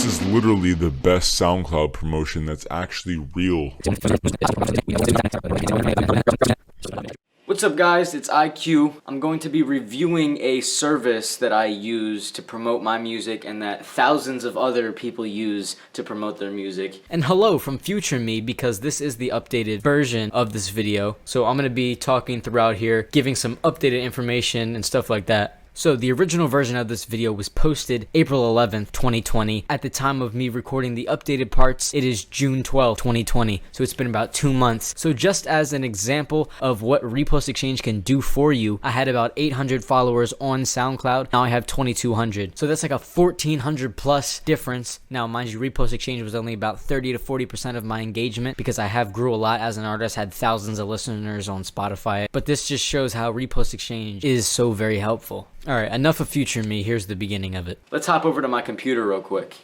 This is literally the best SoundCloud promotion that's actually real. What's up guys, it's IQ. I'm going to be reviewing a service that I use to promote my music and that thousands of other people use to promote their music. And hello from future me, because this is the updated version of this video. So I'm going to be talking throughout here, giving some updated information and stuff like that. So the original version of this video was posted April 11th, 2020. At the time of me recording the updated parts, it is June 12th, 2020. So it's been about 2 months. So just as an example of what RepostExchange can do for you, I had about 800 followers on SoundCloud. Now I have 2,200. So that's like a 1,400 plus difference. Now mind you, RepostExchange was only about 30 to 40% of my engagement because I have grew a lot as an artist, had thousands of listeners on Spotify. But this just shows how RepostExchange is so very helpful. Alright, enough of future me, here's the beginning of it. Let's hop over to my computer real quick.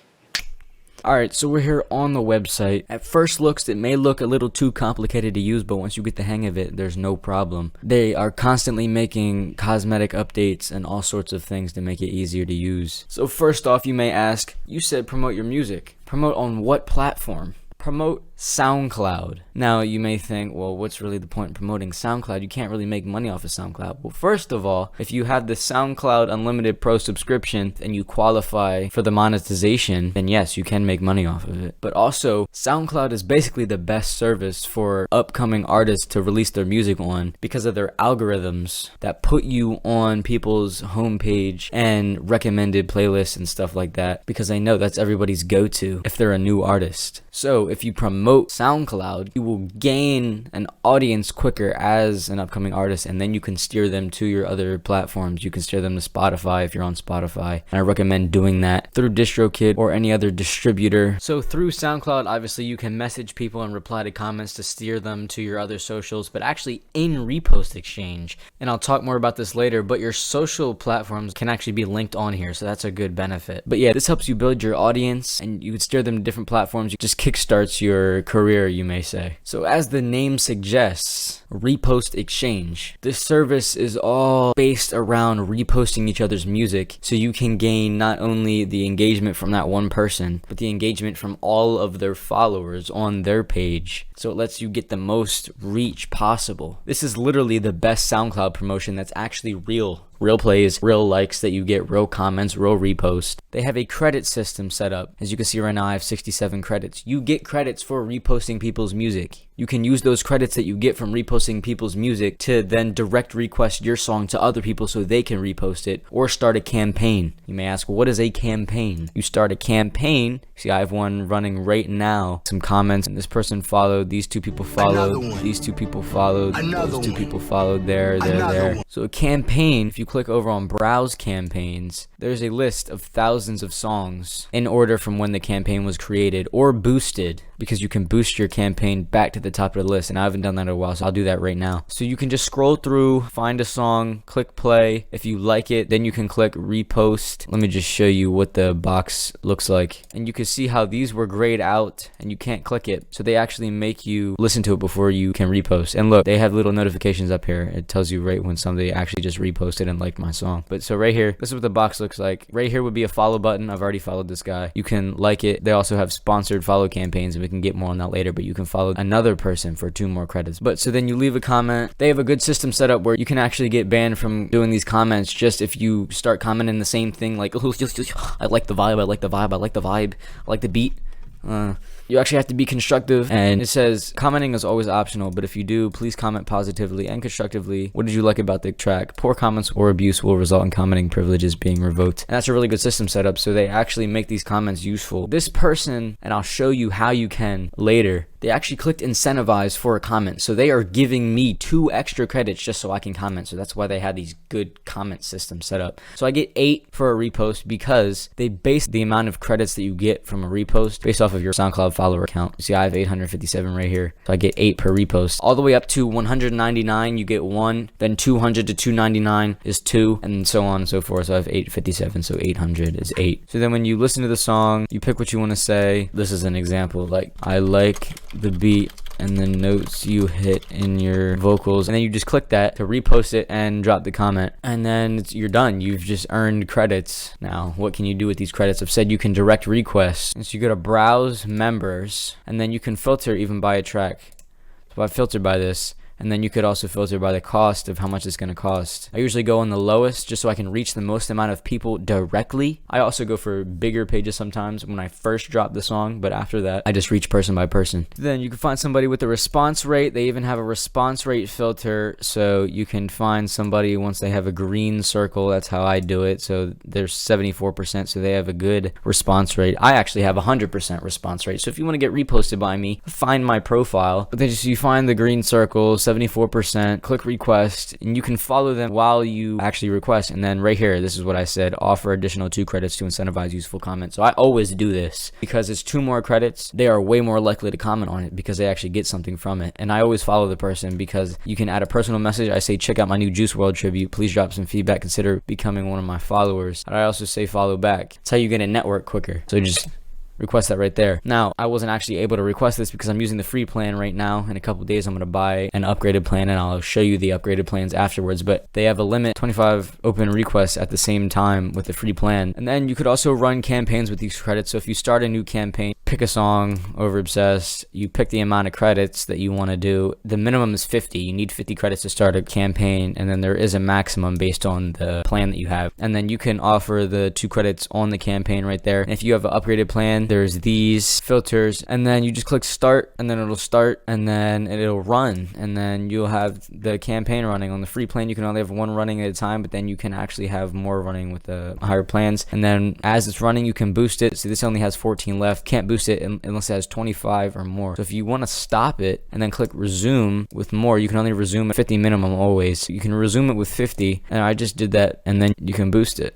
Alright, so we're here on the website. At first looks, it may look a little too complicated to use, but once you get the hang of it, there's no problem. They are constantly making cosmetic updates and all sorts of things to make it easier to use. So first off, you may ask, you said promote your music. Promote on what platform? Promote SoundCloud. Now you may think, well, what's really the point in promoting SoundCloud? You can't really make money off of SoundCloud. Well, first of all, if you have the SoundCloud Unlimited Pro subscription and you qualify for the monetization, then yes, you can make money off of it. But also, SoundCloud is basically the best service for upcoming artists to release their music on because of their algorithms that put you on people's homepage and recommended playlists and stuff like that, because they know that's everybody's go-to if they're a new artist. So if you promote SoundCloud, you will gain an audience quicker as an upcoming artist, and then you can steer them to your other platforms. You can steer them to Spotify if you're on Spotify, and I recommend doing that through DistroKid or any other distributor. So through SoundCloud, obviously you can message people and reply to comments to steer them to your other socials, but actually in RepostExchange, and I'll talk more about this later, but your social platforms can actually be linked on here, so that's a good benefit. But yeah, this helps you build your audience, and you would steer them to different platforms. You just kickstarts your career, you may say. So as the name suggests, RepostExchange. This service is all based around reposting each other's music, so you can gain not only the engagement from that one person, but the engagement from all of their followers on their page. So it lets you get the most reach possible. This is literally the best SoundCloud promotion that's actually real. Real plays, real likes that you get, real comments, real reposts. They have a credit system set up. As you can see right now, I have 67 credits. You get credits for reposting people's music. You can use those credits that you get from reposting people's music to then direct request your song to other people so they can repost it, or start a campaign. You may ask, well, what is a campaign? You start a campaign. See, I have one running right now. Some comments, and this person followed, these two people followed, these two people followed, those two people followed, there. So a campaign, if you click over on browse campaigns, there's a list of thousands of songs in order from when the campaign was created or boosted, because you can boost your campaign back to the top of the list, and I haven't done that in a while, so I'll do that right now. So you can just scroll through, find a song, click play. If you like it, then you can click repost. Let me just show you what the box looks like, and you can see how these were grayed out and you can't click it, so they actually make you listen to it before you can repost. And look, they have little notifications up here. It tells you right when somebody actually just reposted and liked my song. But so right here, this is what the box looks like. Right here would be a follow button. I've already followed this guy. You can like it. They also have sponsored follow campaigns, and we can get more on that later, but you can follow another person for 2 more credits. But so then you leave a comment. They have a good system set up where you can actually get banned from doing these comments just if you start commenting the same thing, like, oh, I like the vibe, I like the vibe, I like the vibe, I like the beat. You actually have to be constructive, and it says commenting is always optional, but if you do, please comment positively and constructively. What did you like about the track? Poor comments or abuse will result in commenting privileges being revoked. And that's a really good system setup, so they actually make these comments useful. This person, and I'll show you how you can later, they actually clicked incentivize for a comment, so they are giving me 2 extra credits just so I can comment. So that's why they have these good comment systems set up. So I get 8 for a repost because they base the amount of credits that you get from a repost based off of your SoundCloud follower count. See, I have 857 right here, so I get 8 per repost. All the way up to 199, you get 1. Then 200 to 299 is 2, and so on and so forth. So I have 857, so 800 is 8. So then when you listen to the song, you pick what you want to say. This is an example, like, I like the beat and the notes you hit in your vocals, and then you just click that to repost it and drop the comment, and then you're done. You've just earned credits. Now, what can you do with these credits? I've said you can direct requests. And so you go to browse members, and then you can filter even by a track. So I filtered by this. And then you could also filter by the cost of how much it's going to cost. I usually go on the lowest just so I can reach the most amount of people directly. I also go for bigger pages sometimes when I first drop the song, but after that, I just reach person by person. Then you can find somebody with a response rate. They even have a response rate filter, so you can find somebody once they have a green circle. That's how I do it. So there's 74%, so they have a good response rate. I actually have 100% response rate. So if you want to get reposted by me, find my profile. But then you find the green circles, 74%, click request, and you can follow them while you actually request. And then right here, this is what I said: offer additional 2 credits to incentivize useful comments. So I always do this because it's 2 more credits. They are way more likely to comment on it because they actually get something from it. And I always follow the person because you can add a personal message. I say, check out my new Juice WRLD tribute. Please drop some feedback. Consider becoming one of my followers. And I also say follow back. It's how you get a network quicker. So just request that right there. Now, I wasn't actually able to request this because I'm using the free plan right now. In a couple days, I'm going to buy an upgraded plan, and I'll show you the upgraded plans afterwards. But they have a limit, 25 open requests at the same time with the free plan. And then you could also run campaigns with these credits. So if you start a new campaign, pick a song, Over Obsessed, you pick the amount of credits that you want to do. The minimum is 50. You need 50 credits to start a campaign, and then there is a maximum based on the plan that you have. And then you can offer the 2 credits on the campaign right there. And if you have an upgraded plan, there's these filters, and then you just click start, and then it'll start, and then it'll run, and then you'll have the campaign running. On the free plan, you can only have 1 running at a time, but then you can actually have more running with the higher plans. And then as it's running, you can boost it. So this only has 14 left. Can't boost it unless it has 25 or more. So if you want to stop it and then click resume with more, you can only resume at 50 minimum always. So you can resume it with 50, and I just did that, and then you can boost it.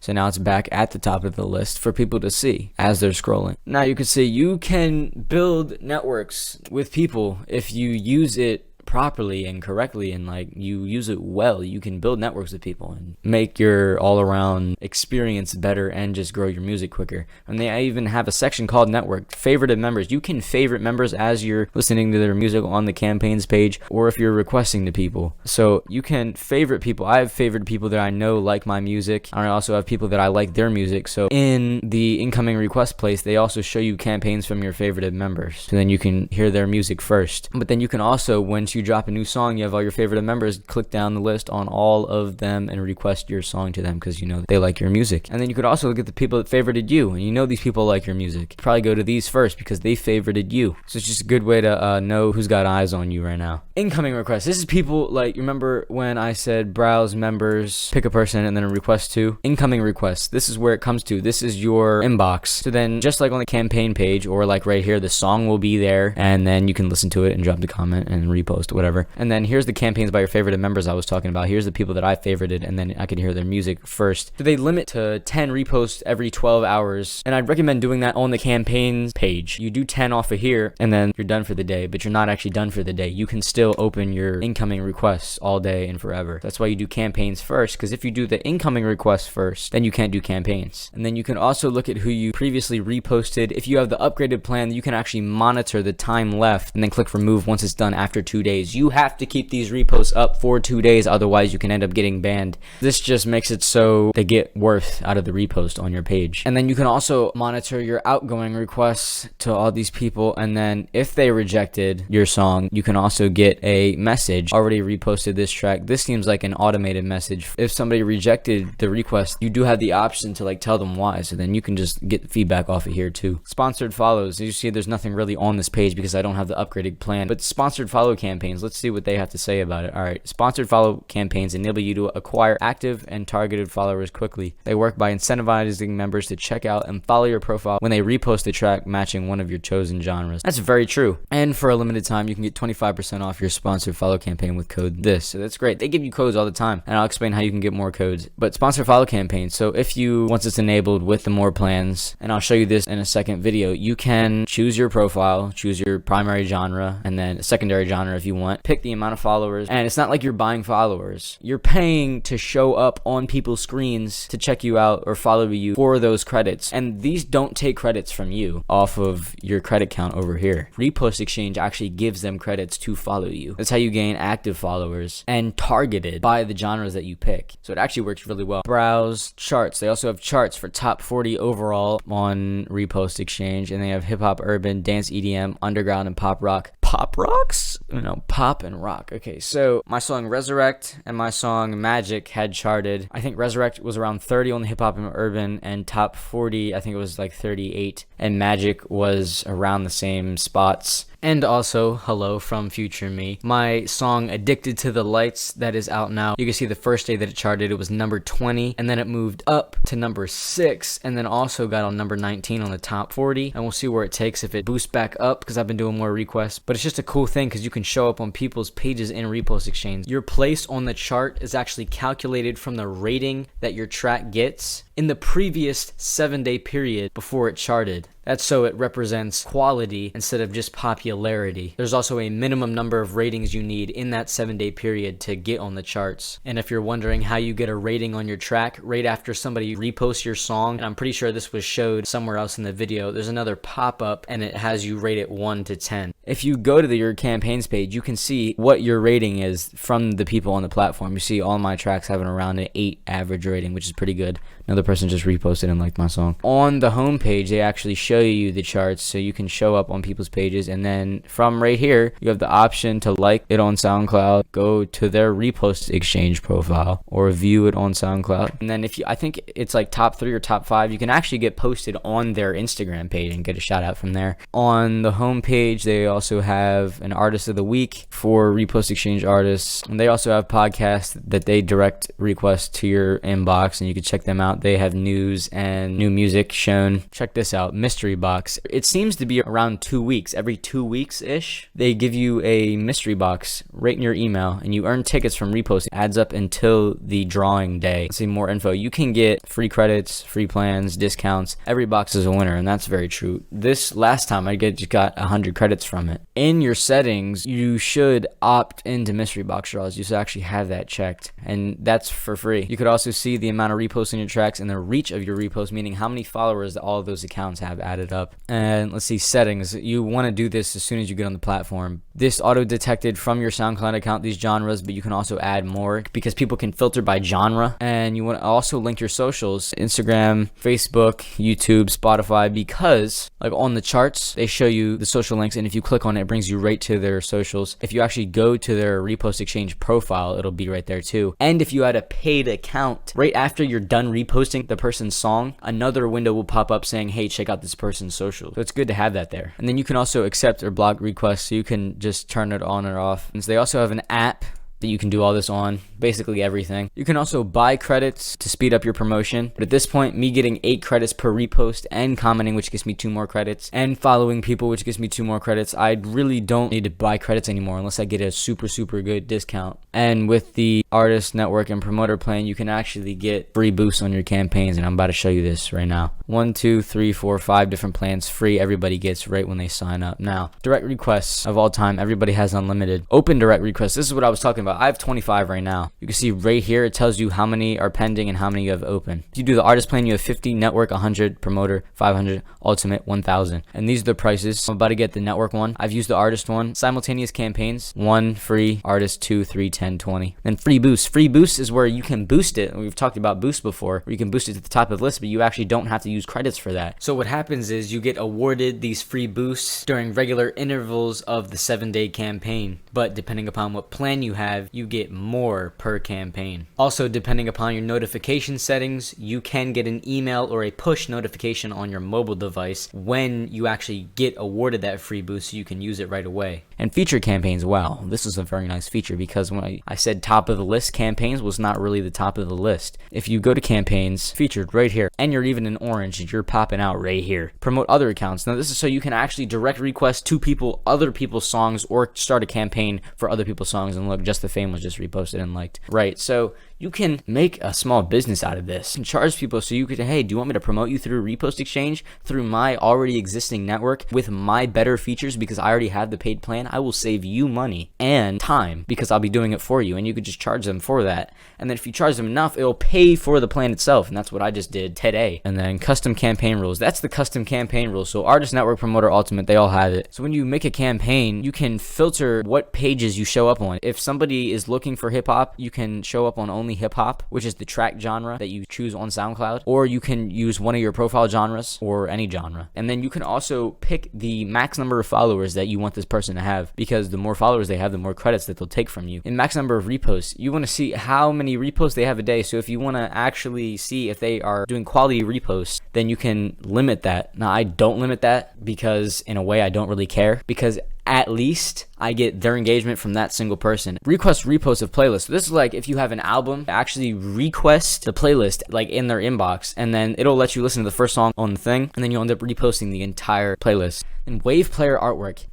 So now it's back at the top of the list for people to see as they're scrolling. Now you can see you can build networks with people if you use it properly and correctly, and like you use it well. You can build networks with people and make your all-around experience better and just grow your music quicker. And they even have a section called network favorited members. You can favorite members as you're listening to their music on the campaigns page, or if you're requesting to people. So you can favorite people. I have favored people that I know like my music. I also have people that I like their music. So in the incoming request place, they also show you campaigns from your favorited members, so then you can hear their music first. But then you can also, once you drop a new song, you have all your favorite members, click down the list on all of them and request your song to them because you know they like your music. And then you could also look at the people that favorited you, and you know these people like your music. Probably go to these first because they favorited you. So it's just a good way to know who's got eyes on you right now. Incoming requests. This is people, like, remember when I said browse members, pick a person, and then a request to? Incoming requests. This is where it comes to. This is your inbox. So then just like on the campaign page, or like right here, the song will be there, and then you can listen to it and drop the comment and repost, whatever. And then here's the campaigns by your favorited members I was talking about. Here's the people that I favorited, and then I can hear their music first. So they limit to 10 reposts every 12 hours, and I'd recommend doing that on the campaigns page. You do 10 off of here, and then you're done for the day, but you're not actually done for the day. You can still open your incoming requests all day and forever. That's why you do campaigns first, because if you do the incoming requests first, then you can't do campaigns. And then you can also look at who you previously reposted. If you have the upgraded plan, you can actually monitor the time left, and then click remove once it's done after 2 days. You have to keep these reposts up for 2 days, otherwise you can end up getting banned. This just makes it so they get worth out of the repost on your page. And then you can also monitor your outgoing requests to all these people, and then if they rejected your song, you can also get a message: already reposted this track. This seems like an automated message. If somebody rejected the request, you do have the option to like tell them why, so then you can just get feedback off of here too. Sponsored follows. As you see, there's nothing really on this page because I don't have the upgraded plan, but sponsored follow campaigns, let's see what they have to say about it. Alright, sponsored follow campaigns enable you to acquire active and targeted followers quickly. They work by incentivizing members to check out and follow your profile when they repost a track matching one of your chosen genres. That's very true. And for a limited time, you can get 25% off your sponsored follow campaign with code THIS. So that's great. They give you codes all the time, and I'll explain how you can get more codes. But sponsored follow campaigns, so if you, once it's enabled with the more plans, and I'll show you this in a second video, you can choose your profile, choose your primary genre, and then a secondary genre if you want, pick the amount of followers, and it's not like you're buying followers. You're paying to show up on people's screens to check you out or follow you for those credits. And these don't take credits from you off of your credit count over here. RepostExchange actually gives them credits to follow you. That's how you gain active followers and targeted by the genres that you pick. So it actually works really well. Browse charts. They also have charts for top 40 overall on RepostExchange, and they have hip hop, urban, dance, EDM, underground, and pop rock. Pop rocks? No, pop and rock. Okay, so my song Resurrect and my song Magic had charted. I think Resurrect was around 30 on the hip hop and urban, and top 40, I think it was like 38, and Magic was around the same spots. And also, hello from future me. My song Addicted to the Lights that is out now. You can see the first day that it charted, it was number 20, and then it moved up to number 6, and then also got on number 19 on the top 40. And we'll see where it takes if it boosts back up, because I've been doing more requests. But it's just a cool thing because you can show up on people's pages in RepostExchange. Your place on the chart is actually calculated from the rating that your track gets in the previous 7-day period before it charted. That's so it represents quality instead of just popularity. There's also a minimum number of ratings you need in that 7-day period to get on the charts. And if you're wondering how you get a rating on your track right after somebody reposts your song, and I'm pretty sure this was showed somewhere else in the video, there's another pop-up and it has you rate it 1 to 10. If you go to your campaigns page, you can see what your rating is from the people on the platform. You see all my tracks having around an 8 average rating, which is pretty good. Another person just reposted and liked my song. On the home page, they actually show you the charts so you can show up on people's pages, and then from right here, you have the option to like it on SoundCloud, go to their RepostExchange profile, or view it on SoundCloud. And then if you, I think it's like top 3 or top 5, you can actually get posted on their Instagram page and get a shout out from there. On the home page, they also have an artist of the week for RepostExchange artists, and they also have podcasts that they direct requests to your inbox, and you can check them out. They have news and new music shown. Check this out, Mystery Box. It seems to be around 2 weeks. Every 2 weeks-ish, they give you a mystery box right in your email, and you earn tickets from Repost. It adds up until the drawing day. Let's see more info. You can get free credits, free plans, discounts. Every box is a winner, and that's very true. This last time, I just got 100 credits from it. In your settings, you should opt into mystery box draws. You should actually have that checked, and that's for free. You could also see the amount of reposts in your tracks and the reach of your repost, meaning how many followers that all of those accounts have added up. And let's see, settings. You want to do this as soon as you get on the platform. This auto-detected from your SoundCloud account these genres, but you can also add more because people can filter by genre. And you want to also link your socials, Instagram, Facebook, YouTube, Spotify, because like on the charts, they show you the social links, and if you click on it, it brings you right to their socials. If you actually go to their RepostExchange profile, it'll be right there too. And if you had a paid account, right after you're done reposting the person's song, another window will pop up saying, hey, check out this person's social. So it's good to have that there. And then you can also accept or block requests, so you can just turn it on or off. And so they also have an app that you can do all this on, basically everything. You can also buy credits to speed up your promotion, but at this point, me getting 8 credits per repost and commenting, which gives me 2 more credits, and following people, which gives me 2 more credits, I really don't need to buy credits anymore unless I get a super good discount. And with the artist network and promoter plan, you can actually get free boosts on your campaigns, and I'm about to show you this right now. 1, 2, 3, 4, 5 different plans free. Everybody gets right when they sign up. Now, direct requests of all time, everybody has unlimited. Open direct requests, this is what I was talking about. I have 25 right now. You can see right here, it tells you how many are pending and how many you have open. If you do the artist plan, you have 50, network 100, promoter 500, ultimate 1000. And these are the prices. I'm about to get the network one. I've used the artist one. Simultaneous campaigns, 1 free, artist 2, 3, 10, 20. Then free boost. Free boost is where you can boost it. We've talked about boost before, where you can boost it to the top of the list, but you actually don't have to use credits for that. So what happens is you get awarded these free boosts during regular intervals of the 7-day campaign. But depending upon what plan you have, you get more per campaign. Also, depending upon your notification settings, you can get an email or a push notification on your mobile device when you actually get awarded that free boost, so you can use it right away. And feature campaigns, wow, this is a very nice feature, because when I said top of the list, campaigns was not really the top of the list. If you go to campaigns, featured right here, and you're even in orange, you're popping out right here. Promote other accounts. Now this is so you can actually direct requests to people, other people's songs, or start a campaign for other people's songs. And look, Just the Fame was just reposted and liked. Right, so you can make a small business out of this and charge people. So you could, hey, do you want me to promote you through RepostExchange, through my already existing network with my better features because I already have the paid plan? I will save you money and time because I'll be doing it for you, and you could just charge them for that. And then if you charge them enough, it'll pay for the plan itself, and that's what I just did today. And then custom campaign rules. That's the custom campaign rules. So Artist Network, Promoter Ultimate, they all have it. So when you make a campaign, you can filter what pages you show up on. If somebody is looking for hip hop, you can show up on only hip hop, which is the track genre that you choose on SoundCloud, or you can use one of your profile genres or any genre. And then you can also pick the max number of followers that you want this person to have, because the more followers they have, the more credits that they'll take from you. In max number of reposts, you want to see how many reposts they have a day. So if you want to actually see if they are doing quality reposts, then you can limit that. Now, I don't limit that because in a way I don't really care, because at least I get their engagement from that single person. Request repost of playlists. So this is like if you have an album, actually request the playlist like in their inbox, and then it'll let you listen to the first song on the thing, and then you'll end up reposting the entire playlist. And wave player artwork.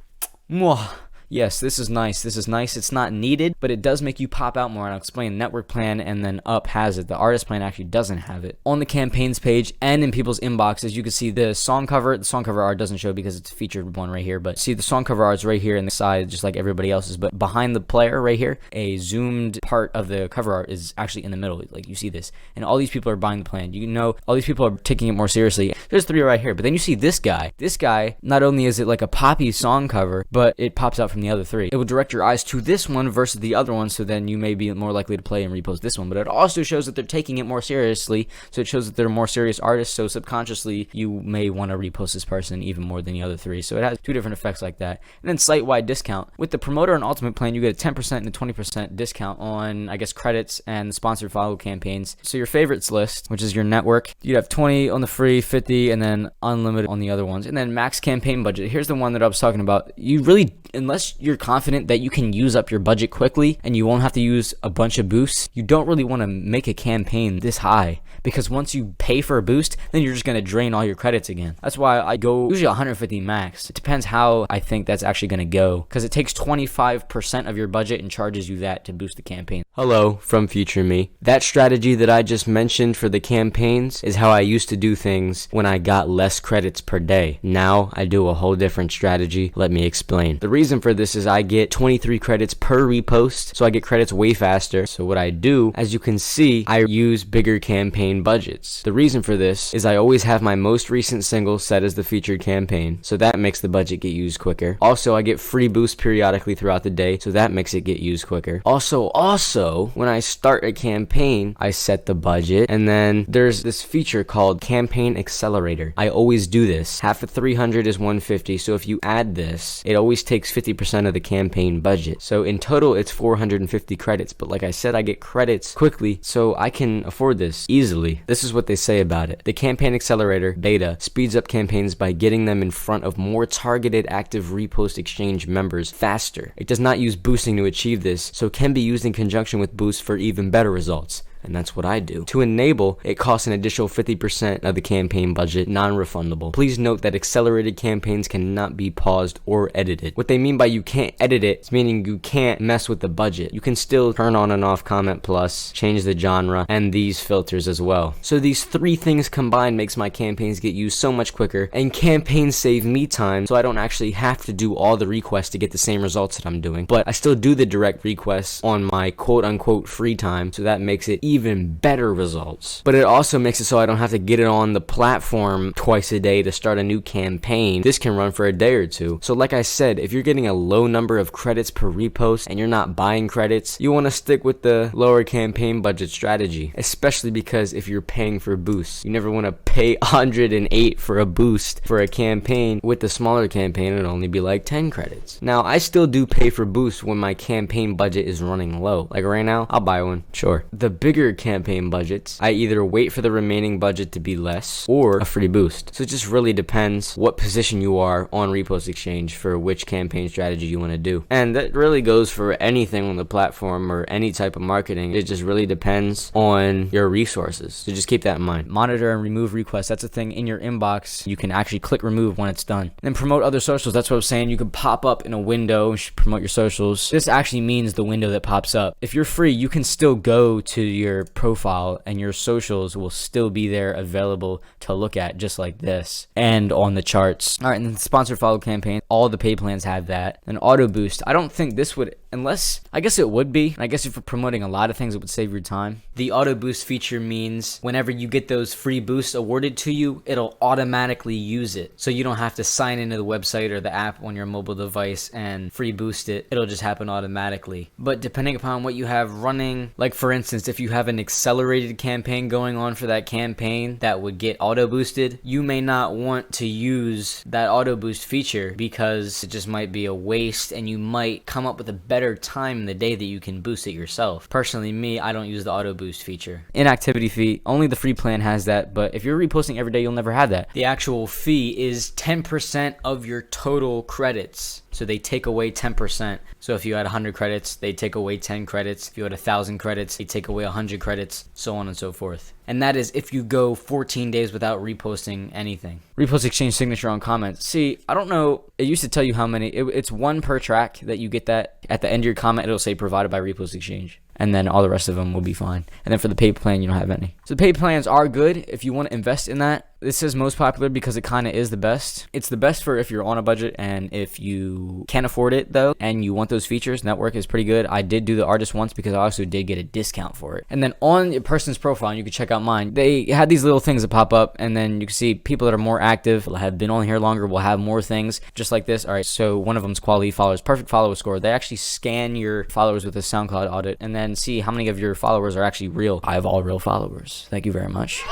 Mwah. Yes, this is nice. This is nice. It's not needed, but it does make you pop out more. And I'll explain. Network plan and then Up has it. The artist plan actually doesn't have it. On the campaigns page and in people's inboxes, you can see the song cover. The song cover art doesn't show because it's a featured one right here, but see the song cover art's right here in the side, just like everybody else's. But behind the player right here, a zoomed part of the cover art is actually in the middle. Like you see this, and all these people are buying the plan. You know, all these people are taking it more seriously. There's 3 right here, but then you see this guy. This guy, not only is it like a poppy song cover, but it pops out from the other 3. It will direct your eyes to this one versus the other one, so then you may be more likely to play and repost this one. But it also shows that they're taking it more seriously, so it shows that they're more serious artists, so subconsciously you may want to repost this person even more than the other 3. So it has 2 different effects like that. And then site-wide discount. With the promoter and ultimate plan, you get a 10% and a 20% discount on, I guess, credits and sponsored follow campaigns. So your favorites list, which is your network, you'd have 20 on the free, 50, and then unlimited on the other ones. And then max campaign budget. Here's the one that I was talking about. You really, unless you're confident that you can use up your budget quickly and you won't have to use a bunch of boosts, you don't really want to make a campaign this high, because once you pay for a boost, then you're just going to drain all your credits again. That's why I go usually 150 max. It depends how I think that's actually going to go, because it takes 25% of your budget and charges you that to boost the campaign. Hello from future me. That strategy that I just mentioned for the campaigns is how I used to do things when I got less credits per day. Now I do a whole different strategy. Let me explain. The reason for this is I get 23 credits per repost, so I get credits way faster. So what I do, as you can see, I use bigger campaign budgets. The reason for this is I always have my most recent single set as the featured campaign, so that makes the budget get used quicker. Also, I get free boosts periodically throughout the day, so that makes it get used quicker. Also, when I start a campaign, I set the budget, and then there's this feature called Campaign Accelerator. I always do this. Half of 300 is 150, so if you add this, it always takes 50% of the campaign budget. So in total, it's 450 credits, but like I said, I get credits quickly, so I can afford this easily. This is what they say about it. The Campaign Accelerator beta speeds up campaigns by getting them in front of more targeted active RepostExchange members faster. It does not use boosting to achieve this, so it can be used in conjunction with boosts for even better results. And that's what I do. To enable, it costs an additional 50% of the campaign budget, non-refundable. Please note that accelerated campaigns cannot be paused or edited. What they mean by you can't edit it is meaning you can't mess with the budget. You can still turn on and off comment plus, change the genre, and these filters as well. So these 3 things combined makes my campaigns get used so much quicker, and campaigns save me time, so I don't actually have to do all the requests to get the same results that I'm doing. But I still do the direct requests on my quote-unquote free time, so that makes it even better results. But it also makes it so I don't have to get it on the platform twice a day to start a new campaign. This can run for a day or 2. So like I said, if you're getting a low number of credits per repost and you're not buying credits, you want to stick with the lower campaign budget strategy, especially because if you're paying for boosts, you never want to pay 108 for a boost for a campaign. With the smaller campaign, it'd only be like 10 credits. Now, I still do pay for boosts when my campaign budget is running low. Like right now, I'll buy one, sure. The bigger campaign budgets, I either wait for the remaining budget to be less or a free boost. So it just really depends what position you are on RepostExchange for which campaign strategy you want to do. And that really goes for anything on the platform or any type of marketing. It just really depends on your resources. So just keep that in mind. Monitor and remove requests. That's a thing in your inbox. You can actually click remove when it's done. And then promote other socials. That's what I was saying. You can pop up in a window, promote your socials. This actually means the window that pops up. If you're free, you can still go to your your profile, and your socials will still be there available to look at, just like this, and on the charts. All right, and then sponsored follow campaign, all the paid plans have that. And auto boost, I don't think this would, unless, I guess it would be. I guess if you're promoting a lot of things, it would save your time. The auto boost feature means whenever you get those free boosts awarded to you, it'll automatically use it. So you don't have to sign into the website or the app on your mobile device and free boost it. It'll just happen automatically. But depending upon what you have running, like for instance, if you have an accelerated campaign going on for that campaign that would get auto boosted, you may not want to use that auto boost feature because it just might be a waste, and you might come up with a better time in the day that you can boost it yourself. Personally, me, I don't use the auto boost feature. Inactivity fee, only the free plan has that, but if you're reposting every day, you'll never have that. The actual fee is 10% of your total credits. So they take away 10%. So if you had 100 credits, they take away 10 credits. If you had 1,000 credits, they take away 100 credits, so on and so forth. And that is if you go 14 days without reposting anything. RepostExchange signature on comments. See, I don't know. It used to tell you how many. It's one per track that you get that. At the end of your comment, it'll say provided by RepostExchange. And then all the rest of them will be fine. And then for the paid plan, you don't have any. So the paid plans are good if you want to invest in that. This is most popular because it kind of is the best. It's the best for if you're on a budget, and if you can't afford it though, and you want those features. Network is pretty good. I did do the artist once because I also did get a discount for it. And then on a person's profile, and you can check out mine, they had these little things that pop up, and then you can see people that are more active, have been on here longer, will have more things just like this. All right, so one of them's quality followers, perfect follower score. They actually scan your followers with a SoundCloud audit and then see how many of your followers are actually real. I have all real followers. Thank you very much.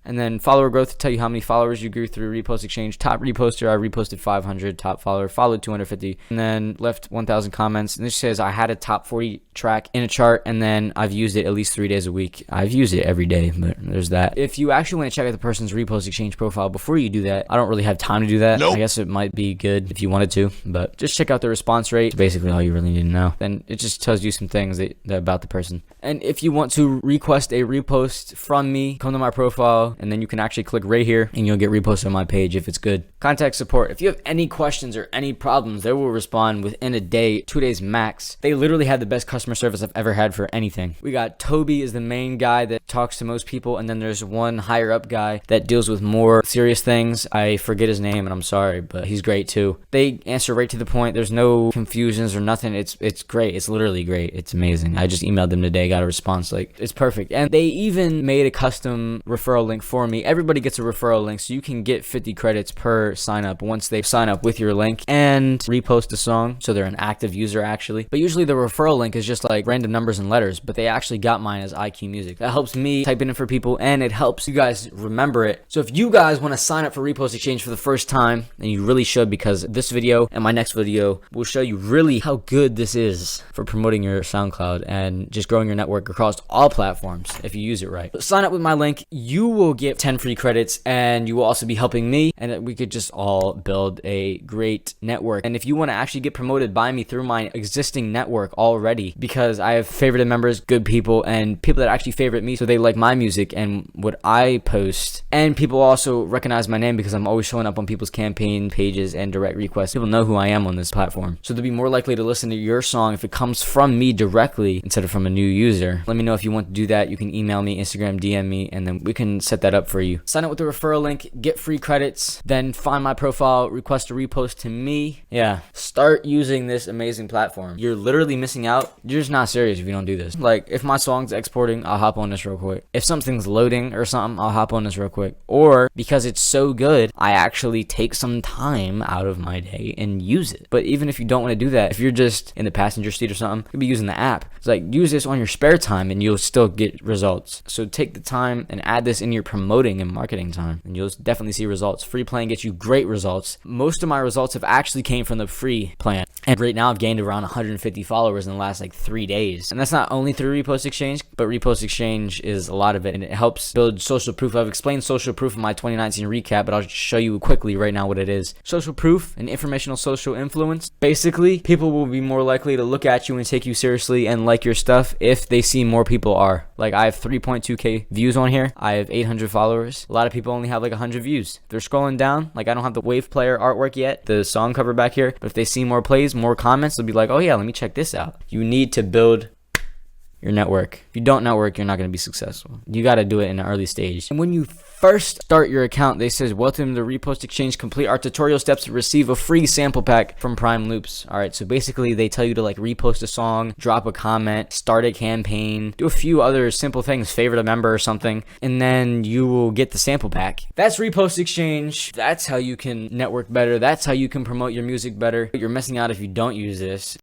And then follower growth to tell you how many followers you grew through RepostExchange. Top reposter, I reposted 500. Top follower, followed 250. And then left 1,000 comments. And this says I had a top 40 track in a chart, and then I've used it at least 3 days a week. I've used it every day, but there's that. If you actually want to check out the person's RepostExchange profile before you do that, I don't really have time to do that. Nope. I guess it might be good if you wanted to, but just check out the response rate. It's basically all you really need to know. Then it just tells you some things that about the person. And if you want to request a repost from me, come to my profile, and then you can actually click right here and you'll get reposted on my page if it's good. Contact support. If you have any questions or any problems, they will respond within a day, 2 days max. They literally have the best customer service I've ever had for anything. We got Toby is the main guy that talks to most people, and then there's one higher up guy that deals with more serious things. I forget his name and I'm sorry, but he's great too. They answer right to the point. There's no confusions or nothing. It's great. It's literally great. It's amazing. I just emailed them today, got a response. Like, it's perfect. And they even made a custom referral link for me. Everybody gets a referral link, so you can get 50 credits per sign up once they sign up with your link and repost a song, so they're an active user actually. But usually the referral link is just like random numbers and letters, but they actually got mine as IQ Music. That helps me type it in for people, and it helps you guys remember it. So if you guys want to sign up for RepostExchange for the first time, and you really should, because this video and my next video will show you really how good this is for promoting your SoundCloud and just growing your network across all platforms if you use it right. So sign up with my link. You will get 10 free credits, and you will also be helping me, and we could just all build a great network. And if you want to actually get promoted by me through my existing network already, because I have favorited members, good people, and people that actually favorite me, so they like my music and what I post, and people also recognize my name because I'm always showing up on people's campaign pages and direct requests. People know who I am on this platform, so they'll be more likely to listen to your song if it comes from me directly instead of from a new user. Let me know if you want to do that. You can email me, Instagram, DM me, and then we can set that up for you. Sign up with the referral link, get free credits, then find my profile, request a repost to me. Yeah, start using this amazing platform. You're literally missing out. You're just not serious if you don't do this. Like, if my song's exporting, I'll hop on this real quick. If something's loading or something, I'll hop on this real quick. Or because it's so good, I actually take some time out of my day and use it. But even if you don't want to do that, if you're just in the passenger seat or something, you'll be using the app. It's like, use this on your spare time and you'll still get results. So take the time and add this in your promoting and marketing time, and you'll definitely see results. Free plan gets you great results. Most of my results have actually came from the free plan, and right now I've gained around 150 followers in the last like 3 days. And that's not only through RepostExchange, but RepostExchange is a lot of it, and it helps build social proof. I've explained social proof in my 2019 recap, but I'll just show you quickly right now what it is. Social proof and informational social influence. Basically, people will be more likely to look at you and take you seriously and like your stuff if they see more people are. Like, I have 3.2k views on here. I have 800 followers. A lot of people only have like 100 views. They're scrolling down. Like, I don't have the wave player artwork yet, the song cover back here, but if they see more plays, more comments, they'll be like, oh yeah, let me check this out. You need to build your network. If you don't network, you're not going to be successful. You got to do it in an early stage. And when you first start your account, they says, welcome to RepostExchange. Complete our tutorial steps to receive a free sample pack from Prime Loops. All right, so basically they tell you to like repost a song, drop a comment, start a campaign, do a few other simple things, favorite a member or something, and then you will get the sample pack. That's RepostExchange. That's how you can network better. That's how you can promote your music better. You're missing out if you don't use this.